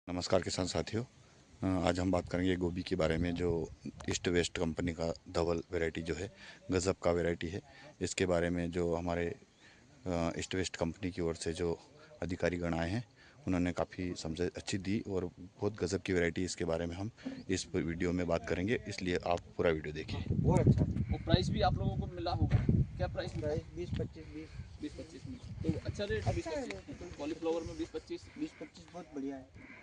नमस्कार किसान साथियों। आज हम बात करेंगे गोभी के बारे में, जो ईस्ट वेस्ट कंपनी का धवल वैरायटी जो है, गज़ब का वैरायटी है। इसके बारे में जो हमारे ईस्ट वेस्ट कंपनी की ओर से जो अधिकारी गण आए हैं, उन्होंने काफ़ी समझ अच्छी दी और बहुत गज़ब की वैरायटी। इसके बारे में हम इस वीडियो में बात करेंगे, इसलिए आप पूरा वीडियो देखिए। वो अच्छा वो प्राइस भी आप लोगों को मिला होगा। क्या प्राइस मिला? 20-25 में तो अच्छा रेट 20-25। तो कॉलीफ्लावर में 20-25 बहुत बढ़िया है।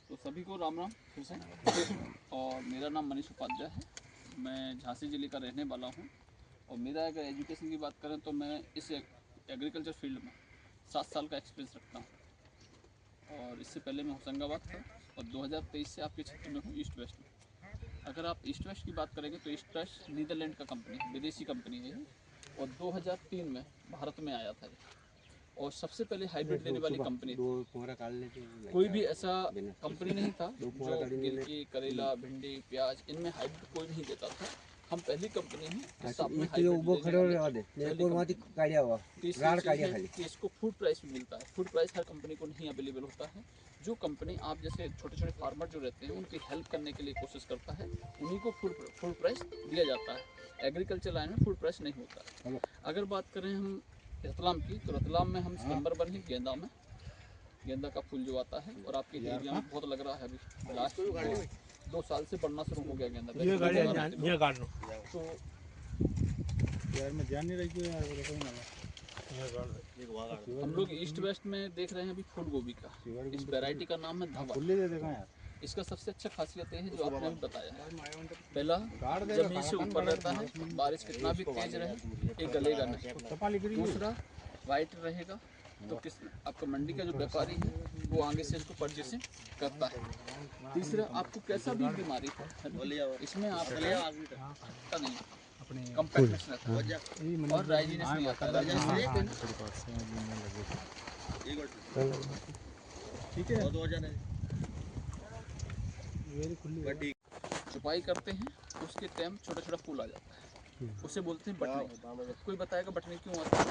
तो सभी को राम राम फिर से। और मेरा नाम मनीष उपाध्याय है। मैं झांसी जिले का रहने वाला हूँ। और मेरा अगर एजुकेशन की बात करें तो मैं इस एग्रीकल्चर फील्ड में 7 साल का एक्सपीरियंस रखता हूँ। और इससे पहले मैं होशंगाबाद था और 2023 से आपके क्षेत्र में हूँ ईस्ट वेस्ट में। अगर आप ईस्ट वेस्ट की बात करेंगे तो ईस्ट वेस्ट नीदरलैंड का कंपनी है, विदेशी कंपनी है ये। और 2003 में भारत में आया था ये। और सबसे पहले हाइब्रिड देने वाली कंपनी थी। कोई भी ऐसा कंपनी नहीं था जो गिलकी, करेला, भिंडी, प्याज इनमें हाइब्रिड कोई नहीं देता था। हम पहली कंपनी है कि इसको फूड प्राइस भी मिलता है। फूड प्राइस हर कंपनी को नहीं अवेलेबल होता है। जो कंपनी आप जैसे छोटे छोटे फार्मर जो रहते हैं उनकी हेल्प करने के लिए कोशिश करता है, उन्हीं को फूड प्राइस दिया जाता है। एग्रीकल्चर लाइन में फूड प्राइस नहीं होता है। अगर बात करें हम रतलाम की, तो रतलाम में हम नंबर 1 है गेंदा में। गेंदा का फूल जो आता है और आपके एरिया में बहुत लग रहा है। अभी लास्ट 2 साल से बढ़ना शुरू हो गया गेंदा। तो यार मैं ध्यान नहीं रखी यार। हम लोग ईस्ट वेस्ट में देख रहे हैं अभी फूल गोभी का। इस वैरायटी का नाम है धवल। इसका सबसे अच्छा खासियत ये है जो आपने अभी बताया है। पहला, जमीन से ऊपर रहता है, बारिश कितना भी तेज रहे ये गलेगा नहीं। दूसरा, वाइट रहेगा तो किस आपका मंडी का जो व्यापारी है वो आगे से इसको परचेसिंग करता है। तीसरा, आपको कैसा भी बीमारी हो इसमें आपका नहीं कम्पैक्टनेस रहता है और राइजीनेस नहीं आता है। ठीक है, छुपाई करते हैं उसके टाइम छोटा छोटा फूल आ जाता है, उसे बोलते हैं बटनी। कोई बताएगा बटनी क्यों आता है?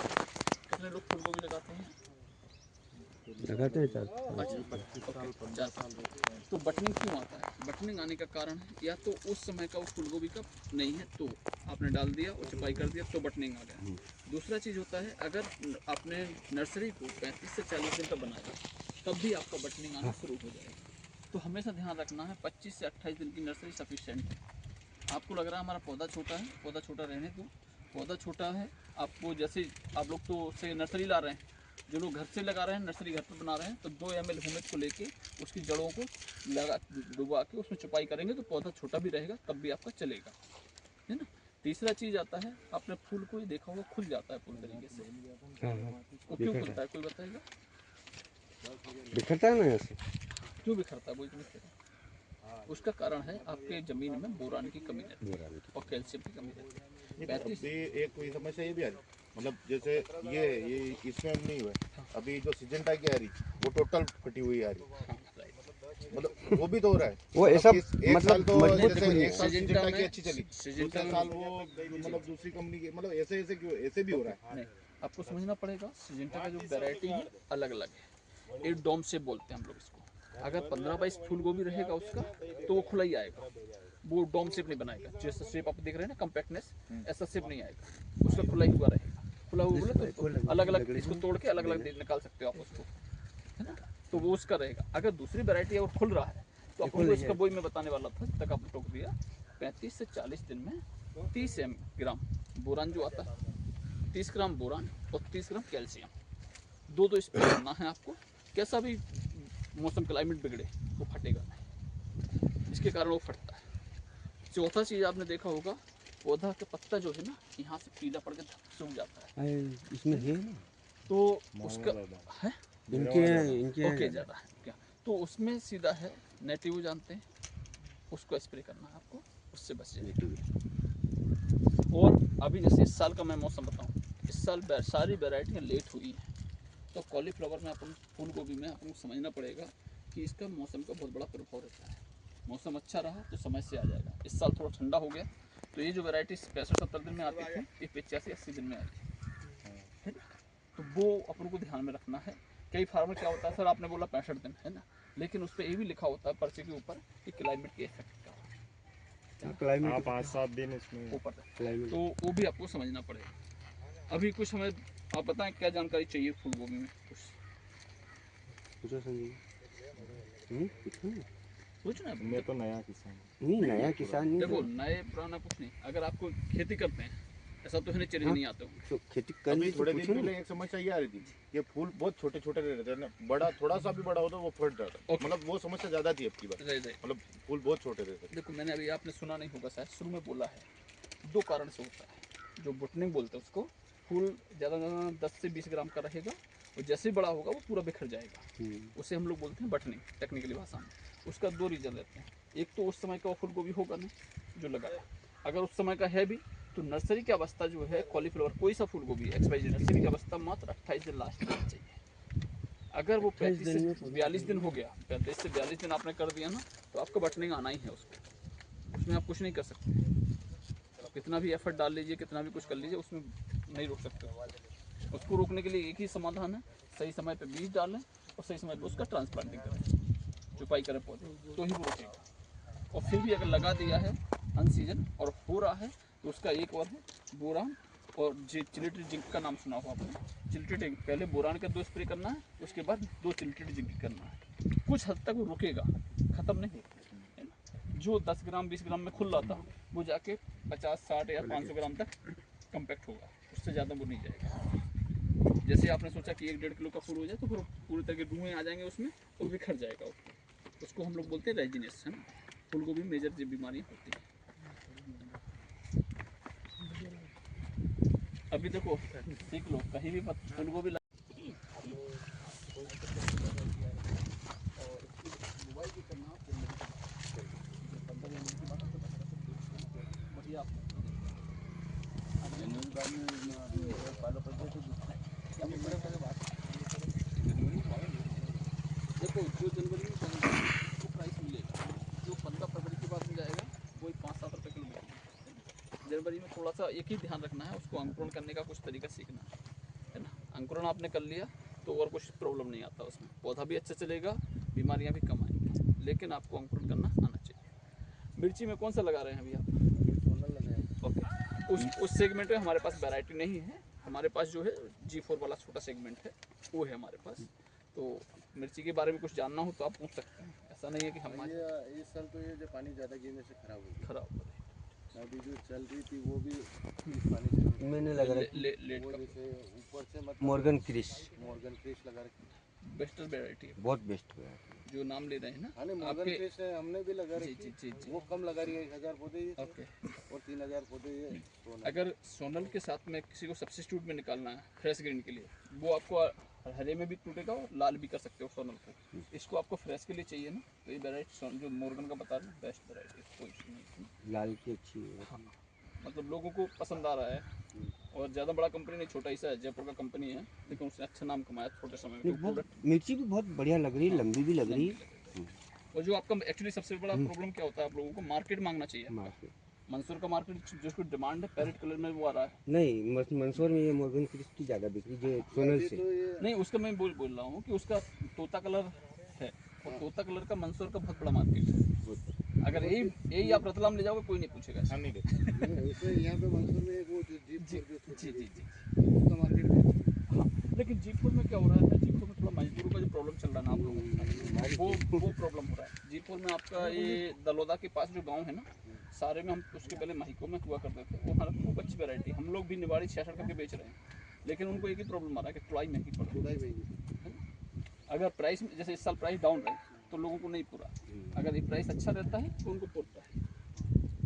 कितने लोग फूल गोभी लगाते हैं? तो बटनिंग क्यों आता है? बटनिंग आने का कारण है या तो उस समय का वो फूलगोभी का नहीं है तो आपने डाल दिया और छुपाई कर दिया तो बटनिंग आ गया। दूसरा चीज़ होता है, अगर आपने नर्सरी को 35 से 40 दिन का बनाया तब भी आपका बटनिंग आना शुरू हो जाएगा। तो हमेशा ध्यान रखना है 25 से 28 दिन की नर्सरी सफिशिएंट है। आपको लग रहा है हमारा पौधा छोटा है, पौधा छोटा रहने दो। पौधा छोटा है, आपको जैसे आप लोग तो से नर्सरी ला रहे हैं, जो लोग घर से लगा रहे हैं, नर्सरी घर पर बना रहे हैं, तो 2 ml ह्यूमिक को लेके उसकी जड़ों को लगा डुबा के उसमें छुपाई करेंगे तो पौधा छोटा भी रहेगा तब भी आपका चलेगा, है ना। तीसरा चीज़ आता है, आपने फूल को ही देखा होगा खुल जाता है पूरी तरीके से। वो क्यों खुलता है कोई बताएगा? बिखरता है ना ऐसे। क्यों बिखरता है वो बिखरता? उसका कारण है आपके ज़मीन में बोरान की कमी रहती है और कैल्शियम की कमी रहती है। 35 एक कोई समस्या ये भी आ रही, मतलब जैसे ये इसमें नहीं हुआ अभी जो सिजेंटा की आ रही वो टोटल फटी हुई आ रही, मतलब वो भी तो हो रहा है। वो ऐसा एक साल तो मजबूत जैसे नहीं एक साल सिजेंटा की अच्छी चली, सिजेंटा दूसरे साल वो मतलब दूसरी कंपनी की, मतलब ऐसे ऐसे क्यों ऐसे भी हो रहा है? नहीं, आपको समझना पड़ेगा सिजेंटा का जो वैरायटी है अलग अलग है। एक डोम शेप बोलते हैं हम लोग इसको। अगर 15-22 फूल गोभी रहेगा उसका तो वो खुला ही आएगा, वो डोम शेप नहीं बनाएगा। जैसा शेप आप देख रहे हैं ना कम्पैक्टनेस, ऐसा शेप नहीं आएगा, उसका खुला ही हुआ रहेगा। खुला हुआ बोले तो अलग अलग इसको तोड़ के अलग अलग निकाल सकते हो आप उसको, है ना। तो वो उसका रहेगा। अगर दूसरी वैरायटी है और खुल रहा है तो आपको इसका वही मैं बताने वाला था, तक आपने टोक दिया। 35 से 40 दिन में 30 ग्राम बोरान जो आता है, 30 ग्राम बोरान और 30 ग्राम कैल्शियम, दो स्प्रे करना है आपको। कैसा भी मौसम क्लाइमेट बिगड़े वो फटेगा नहीं, इसके कारण वो फटता है। चौथा चीज़ आपने देखा होगा, पौधा का पत्ता जो है ना यहाँ से पीला पड़ के सूख जाता है। इसमें है ना, तो उसका है इनके ओके ज़्यादा है क्या? तो उसमें सीधा है नेटिव जानते हैं, उसको स्प्रे करना है आपको, उससे बच जाएगा। और अभी जैसे इस साल का मैं मौसम बताऊँ, इस साल सारी वैरायटियाँ लेट हुई हैं। तो कॉलीफ्लावर में अपन फूल गोभी में अपन को समझना पड़ेगा कि इसका मौसम का बहुत बड़ा प्रभाव रहता है। मौसम अच्छा रहा तो समय से आ जाएगा। इस साल थोड़ा ठंडा हो गया तो ये जो वैरायटी 65-70 दिन में आती थी ये 85-80 दिन में आई है ना। तो वो अपन को ध्यान में रखना है कई फार्मर क्या होता है सर, आपने बोला 65 दिन है ना, लेकिन उस पर ये भी लिखा होता है पर्चे के ऊपर कि क्लाइमेट के इफेक्ट का क्लाइमेट 5-7 दिन इसमें ऊपर है। क्लाइमेट तो वो भी आपको समझना पड़ेगा। अभी कुछ हमें आप बताएं क्या जानकारी चाहिए फूल गोभी में, कुछ पूछो संजय। पूछो ना। कुछ ना। मैं तो नया किसान हूं। नहीं नया किसान नहीं देखो नए पुराना कुछ नहीं, अगर आपको खेती करते हैं ऐसा तो है नहीं चलिए हाँ। नहीं आते हो। तो खेती कर अभी ली तो थोड़े दिन पूछो ना। पहले एक समस्या ये आ रही थी, ये फूल बहुत छोटे छोटे रह रहे थे ना, बड़ा थोड़ा सा भी बड़ा होता वो फट जाता, Okay. मतलब वो समस्या ज्यादा थी अब की बार, रहे मतलब फूल बहुत छोटे रहते थे। देखो मैंने अभी आपने सुना नहीं होगा शायद, शुरू में बोला है 2 कारण से होता है। जो बुटनिंग बोलते हैं उसको, फूल ज़्यादा 10 से 20 ग्राम का रहेगा और जैसे ही बड़ा होगा वो पूरा बिखर जाएगा, उसे हम लोग बोलते हैं बटनिंग टेक्निकली भाषा में। उसका 2 रीज़न रहते हैं, एक तो उस समय का फूल गोभी होगा नहीं जो लगाया, अगर उस समय का है भी तो नर्सरी की अवस्था जो है कॉलीफ्लावर कोई सा फूल गोभी XYZ नर्सरी की अवस्था मात्र 28 दिन लास्ट में चाहिए। अगर वो 35 से 42 दिन हो गया, 35 से 42 दिन आपने कर दिया ना, तो आपका बटनिंग आना ही है उसको, उसमें आप कुछ नहीं कर सकते। आप कितना भी एफर्ट डाल लीजिए, कितना भी कुछ कर लीजिए, उसमें नहीं रोक सकते। उसको रोकने के लिए एक ही समाधान है, सही समय पे बीज डालें और सही समय पे उसका ट्रांसप्लांटिंग करें, चुपाई करें पौधे, तो ही वो रुकेगा। और फिर भी अगर लगा दिया है अनसीजन और हो रहा है तो उसका एक और है बोरान और चिलिटेड जिंक का नाम सुना हो आपने। चिलिटेड जिंक पहले बोरान का 2 स्प्रे करना है, उसके बाद 2 चिलिटेड जिंक करना है। कुछ हद तक वो रुकेगा, खत्म नहीं होगा, है ना। जो 10 ग्राम 20 ग्राम में खुल रहा था वो जाके 50 60 या 500 ग्राम तक कम्पैक्ट होगा, उससे ज़्यादा वो नहीं जाएगा। जैसे आपने सोचा कि 1-1.5 किलो का फूल हो जाए तो फिर पूरी तरह के रुएं आ जाएंगे उसमें और बिखर जाएगा उसको हम लोग बोलते हैं रेजिनेस, है ना। फूल गोभी में मेजर बीमारियाँ होती हैं। अभी देखो सीख लो, कहीं भी फूल गोभी देखो जो जनवरी में जाएगा वो प्राइस मिलेगा, जो 15 फरवरी के बाद में जाएगा वही 5-7 रुपये किलो मिलेगा। जनवरी में थोड़ा सा एक ही ध्यान रखना है, उसको अंकुरण करने का कुछ तरीका सीखना है ना। अंकुरण आपने कर लिया तो और कुछ प्रॉब्लम नहीं आता उसमें, पौधा भी अच्छा चलेगा, बीमारियां भी कम आएंगी, लेकिन आपको अंकुरण करना आना चाहिए। मिर्ची में कौन सा लगा रहे हैं अभी आप? सोनल लगाया। ओके, उस सेगमेंट में हमारे पास वैरायटी नहीं है, हमारे पास जो है G4 वाला छोटा सेगमेंट है वो है हमारे पास। तो मिर्ची के बारे में कुछ जानना हो तो आप पूछ सकते हैं, ऐसा नहीं है कि हम इस साल तो ये जो पानी ज़्यादा गिरने से खराब हो खराब हो रही गई, अभी जो चल रही थी वो भी इस पानी से मैंने लगा है। रखी लेट वो का जैसे ऊपर से मतलब मॉर्गन क्रिस मॉर्गन क्रिस लगा रखी। बेस्ट वैरायटी है बहुत बेस्ट है। जो नाम ले रहे हैं ना हाँ नहीं मॉर्गन आपके। क्रिस है, हमने भी लगा जी रखी। जी जी जी वो कम लगा रही है, 1000 पौधे ये थे ओके। और 3000 पौधे ये सोना। अगर सोनल के साथ में किसी को सब्सिट्यूट में निकालना है फ्रेश ग्रीन के लिए, वो आपको हरे में भी टूटेगा और लाल भी कर सकते हो सोनल को। इसको आपको फ्रेश के लिए चाहिए ना, तो ये वेराइटी जो मॉर्गन का बता रहे हैं बेस्ट वेराइटी, कोई इशू नहीं है। लाल की अच्छी है। हाँ, मतलब लोगों को पसंद आ रहा है और ज़्यादा बड़ा कंपनी नहीं, छोटा ही सा है, जयपुर का कंपनी है, लेकिन उसने अच्छा नाम कमाया छोटे समय में। नहीं, तो बहुत मिर्ची भी बहुत बढ़िया लग रही है, लंबी भी लग रही है। और जो आपका एक्चुअली सबसे बड़ा प्रॉब्लम क्या होता है, आप लोगों को मार्केट मांगना चाहिए। मार्केट मंसूर का मार्केट जिसको डिमांड है पैरेट कलर में वो आ रहा है। नहीं, मंसूर में ये मॉर्गन क्रिस की ज़्यादा बिक्री जो सोनल से। नहीं उसका मैं बोल रहा हूँ कि उसका तोता कलर है और तोता कलर का मंसूर का बहुत बड़ा मार्केट है। अगर यही आप रतलाम ले जाओगे कोई नहीं पूछेगा। हम नहीं देते। इसमें यहाँ पे मंसूर में एक वो जो जीप जी जो जी जी जी। उसका मार्केट है। हाँ, लेकिन जीतपुर में क्या हो रहा है, जीतपुर में थोड़ा मजदूरों का जो प्रॉब्लम चल रहा है ना आप लोगों का, वो प्रॉब्लम हो रहा है। जीतपुर में आपका ये दलोदा के पास जो गांव है ना, सारे में हम उसके पहले महिकों में हुआ करते थे, वो हमारा खूब अच्छी वैरायटी, हम लोग भी निवाड़ी 66 करके बेच रहे हैं, लेकिन उनको एक ही प्रॉब्लम आ रहा है कि तुड़ाई महंगी पड़ रही है ना। अगर प्राइस जैसे इस साल प्राइस डाउन रहे तो लोगों को नहीं पूरा, अगर ये प्राइस अच्छा रहता है तो उनको पूरता है।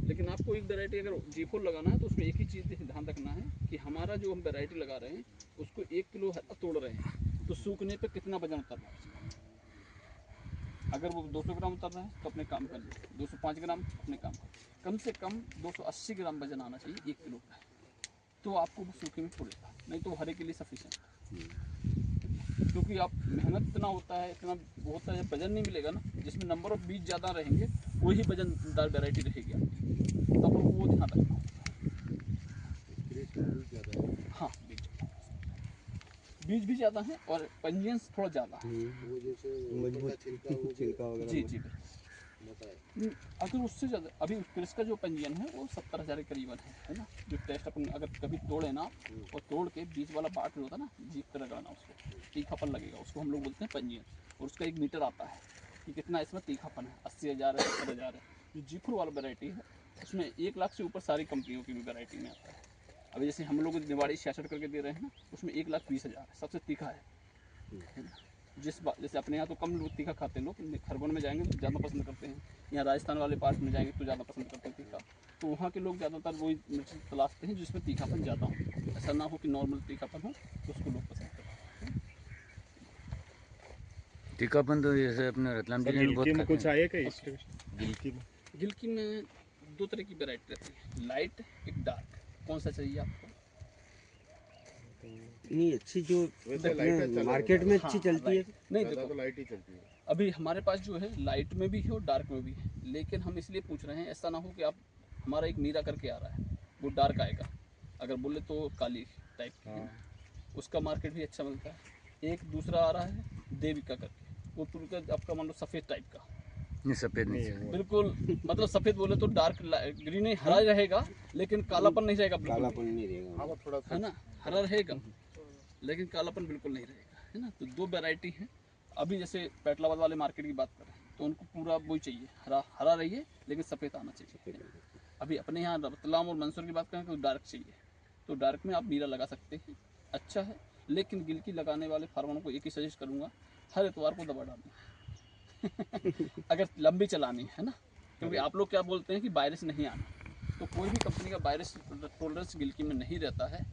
लेकिन आपको एक वैरायटी अगर G4 लगाना है तो उसमें एक ही चीज़ ध्यान रखना है कि हमारा जो हम वैरायटी लगा रहे हैं उसको 1 किलो तोड़ रहे हैं तो सूखने पे कितना वजन उतर रहा है उसका। अगर वो 200 ग्राम उतर रहा है तो अपने काम कर लो, 205 ग्राम अपने काम कर, कम से कम 280 ग्राम वजन आना चाहिए 1 किलो का, तो आपको वो सूखे में पड़ेगा, नहीं तो हरे के लिए सफिशिएंट है। क्योंकि आप मेहनत इतना होता है, इतना वो होता है, जब वजन नहीं मिलेगा ना, जिसमें नंबर ऑफ बीज ज़्यादा रहेंगे वही वजनदार वैरायटी रहेगी आपकी, तो आप लोग वो ध्यान रखना। हाँ, बीज भी ज़्यादा है और पंजियंस थोड़ा ज़्यादा है। वो जैसे मजबूत छिलका वगैरह जी जी बताए अगर उससे ज़्यादा अभी क्रिस का जो पंजीयन है वो 70,000 के करीबन है ना। जो टेस्ट अपन अगर कभी तोड़े ना और तोड़ के बीच वाला पार्ट जो होता है ना जीप पे लगाना उसको तीखापन लगेगा, उसको हम लोग बोलते हैं पंजीयन। और उसका एक मीटर आता है कि कितना इसमें तीखापन है, 80,000 है, 70,000 है। जो जीफुर वाला वैरायटी है उसमें 1 लाख से ऊपर सारी कंपनियों की भी वैरायटी में आता है। अभी जैसे हम लोग निवाड़ी 66 करके दे रहे हैं ना, उसमें 1,20,000 है, सबसे तीखा है ना। जैसे अपने यहाँ तो कम लोग तीखा खाते हैं, लोग खरगोन में जाएंगे तो ज़्यादा पसंद करते हैं, यहाँ राजस्थान वाले पार्ट में जाएंगे तो ज़्यादा पसंद करते हैं तीखा। तो वहाँ के लोग ज़्यादातर वही मिर्च तलाशते हैं जिसमें तीखापन ज़्यादा हो, ऐसा ना हो कि नॉर्मल तीखापन हो तो उसको लोग पसंद करते हैं। तीखापन तो जैसे अपने रतलाम जिले में बहुत गिलकी में खाते कुछ हैं। आया क्या इस गिलकी में? गिलकी में 2 तरह की वैरायटी रहती है, लाइट एक डार्क। कौन सा चाहिए आपको? नहीं अच्छी जो वैसे लाइट अपने मार्केट में अच्छी चलती है। नहीं ज़्यादा देखो तो लाइट ही चलती है। अभी हमारे पास जो है लाइट में भी है और डार्क में भी है, लेकिन हम इसलिए पूछ रहे हैं ऐसा ना हो कि आप हमारा एक मीरा करके आ रहा है वो डार्क आएगा, अगर बोले तो काली टाइप की है, उसका मार्केट भी अच्छा मिलता है। एक दूसरा आ रहा है देविका करके, वो पूरा आपका मान लो सफ़ेद टाइप का, नहीं सफ़ेद नहीं चाहिए। बिल्कुल मतलब सफ़ेद बोले तो डार्क ग्रीन ही हरा रहेगा, लेकिन कालापन नहीं रहेगा बिल्कुल कालापन नहीं रहेगा। हाँ वो थोड़ा सा है ना, हरा रहेगा लेकिन कालापन बिल्कुल नहीं रहेगा, है ना। तो 2 वैरायटी हैं। अभी जैसे पैटलाबाद वाले मार्केट की बात करें तो उनको पूरा वही चाहिए, हरा हरा रहिए लेकिन सफ़ेद आना चाहिए। अभी अपने यहाँ रतलाम और मंसूर की बात करें तो डार्क चाहिए, तो डार्क में आप मीरा लगा सकते हैं, अच्छा है। लेकिन गिलकी लगाने वाले फार्मरों को एक ही सजेस्ट करूँगा, हर एतवार को दवा डालना अगर लंबी चलानी है ना, क्योंकि आप लोग क्या बोलते हैं कि वायरस नहीं आना, तो कोई भी कंपनी का वायरस टोलरेंस गिलकी में नहीं रहता है।